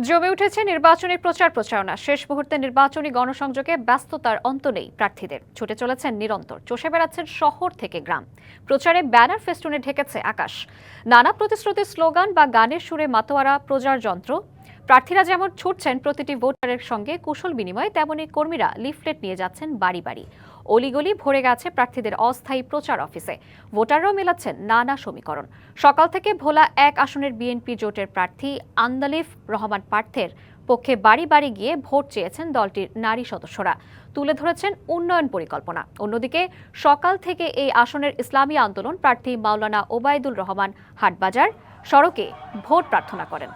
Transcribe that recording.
জমে উঠেছে নির্বাচনী প্রচারণা। শেষ মুহূর্তে নির্বাচনী গণসংযোগে ব্যস্ততার অন্ত নেই প্রার্থীদের। ছুটে চলেছেন নিরন্তর, চষে বেড়াচ্ছেন শহর থেকে গ্রাম। প্রচারে ব্যানার ফেস্টুনে ঢেকেছে আকাশ। নানা প্রতিশ্রুতির স্লোগান বা গানের সুরে মাতোয়ারা প্রচার যন্ত্র। প্রার্থীরা যেমন ছুটছেন প্রতিটি ভোটারের সঙ্গে কুশল বিনিময়ে, তেমনি কর্মীরা লিফলেট নিয়ে যাচ্ছেন বাড়ি বাড়ি। অলিগলি ভরে গেছে প্রার্থীদের অস্থায়ী প্রচার অফিসে। ভোটাররাও মেলাচ্ছেন নানা সমীকরণ। সকাল থেকে ভোলা ১ আসনের বিএনপি জোটের প্রার্থী আন্দালিফ রহমান পার্থের পক্ষে বাড়ি বাড়ি গিয়ে ভোট চেয়েছেন দলটির নারী সদস্যরা। তুলে ধরেছেন উন্নয়ন পরিকল্পনা। অন্যদিকে সকাল থেকে এই আসনের ইসলামী আন্দোলন প্রার্থী মাওলানা ওবায়দুল রহমান হাটবাজার সড়কে ভোট প্রার্থনা করেন।